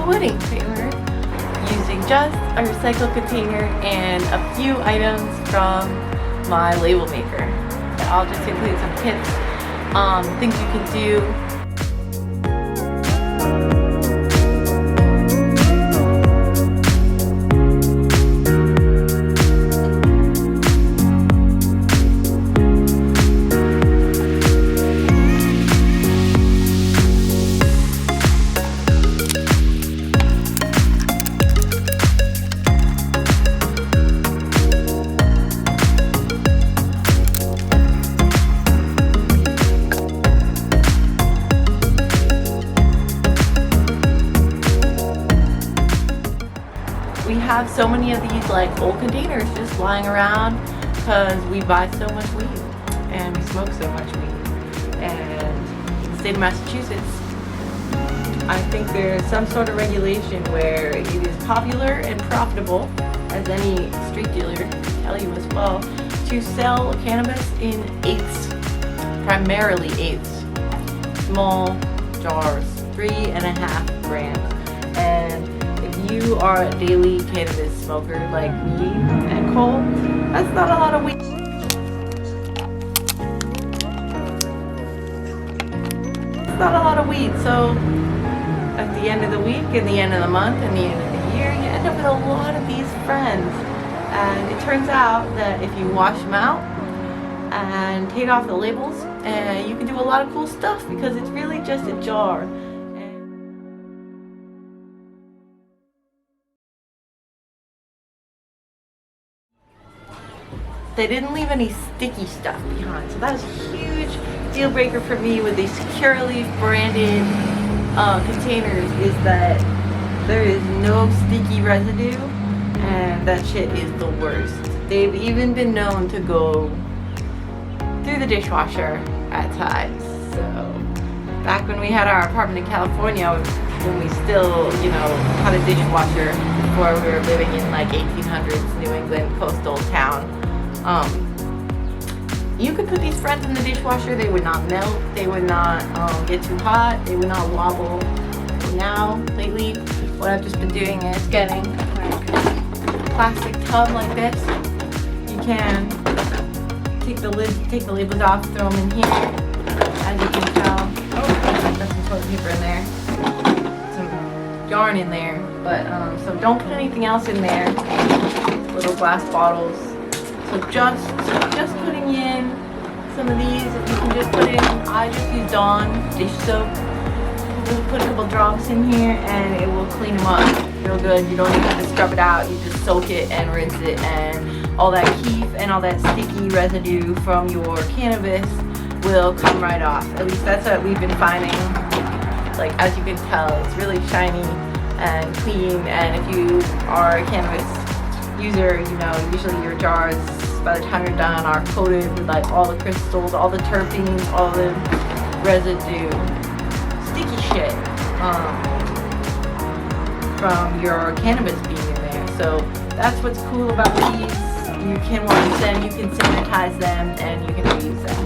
wedding favor using just a recycled container and a few items from my label maker. I'll just include some tips, things you can do. We have so many of these like old containers just lying around because we buy so much weed and we smoke so much weed. And in the state of Massachusetts, I think there's some sort of regulation where it is popular and profitable, as any street dealer can tell you as well, to sell cannabis in eighths, primarily eighths, small jars, 3.5 grams. And if you are a daily cannabis smoker like me and Cole, that's not a lot of weed. It's not a lot of weed, so at the end of the week, and the end of the month, and the end of the year, you end up with a lot of these friends. And it turns out that if you wash them out and take off the labels, you can do a lot of cool stuff because it's really just a jar. They didn't leave any sticky stuff behind, so that was a huge deal breaker for me with these Curaleaf branded containers, is that there is no sticky residue, and that shit is the worst. They've even been known to go through the dishwasher at times. So back when we had our apartment in California, when we still, had a dishwasher before we were living in like 1800s New England coastal town, you could put these friends in the dishwasher. They would not melt, they would not get too hot, they would not wobble. Now, lately, what I've just been doing is getting like a plastic tub like this. You can take the labels off, throw them in here. As you can tell, there's some toilet paper in there, some yarn in there, but so don't put anything else in there. Little glass bottles. So just putting in some of these, you can just put in, I just use Dawn dish soap. Just put a couple drops in here and it will clean them up real good. You don't even have to scrub it out, you just soak it and rinse it, and all that keef and all that sticky residue from your cannabis will come right off. At least that's what we've been finding. Like, as you can tell, it's really shiny and clean, and if you are a cannabis user, usually your jars, by the time you're done, are coated with like all the crystals, all the terpenes, all the residue, sticky shit from your cannabis being in there. So that's what's cool about these. You can wash them, you can sanitize them, and you can reuse them.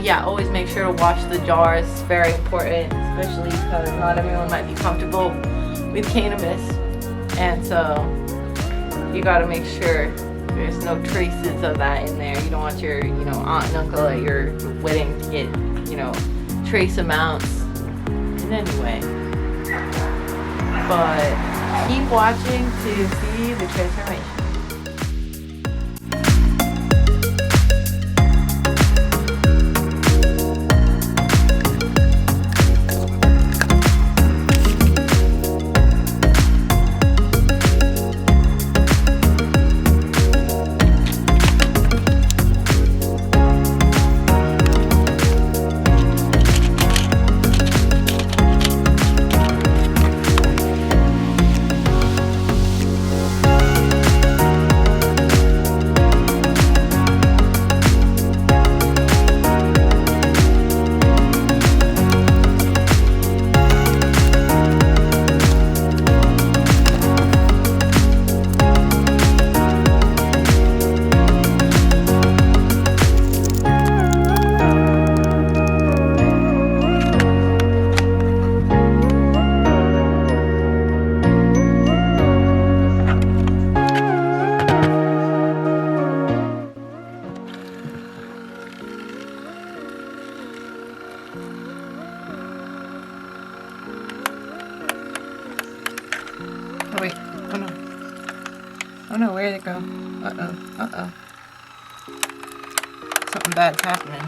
Yeah, always make sure to wash the jars. Very important, especially because not everyone might be comfortable with cannabis. And so you gotta make sure there's no traces of that in there. You don't want your, aunt and uncle at your wedding to get, trace amounts in any way. But keep watching to see the transformation. Oh wait, oh no. Oh no, where'd it go? Uh-oh. Something bad's happening.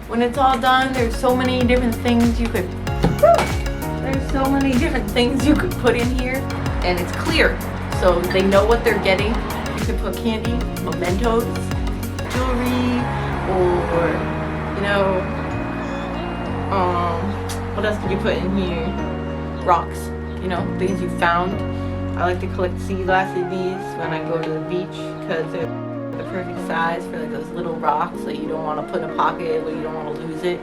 When it's all done, there's so many different things you could put in here, and it's clear, so they know what they're getting. You could put candy, mementos, jewelry, or what else could you put in here? Rocks, things you found. I like to collect sea glass of these when I go to the beach because they're the perfect size for like those little rocks that you don't want to put in a pocket but you don't want to lose it.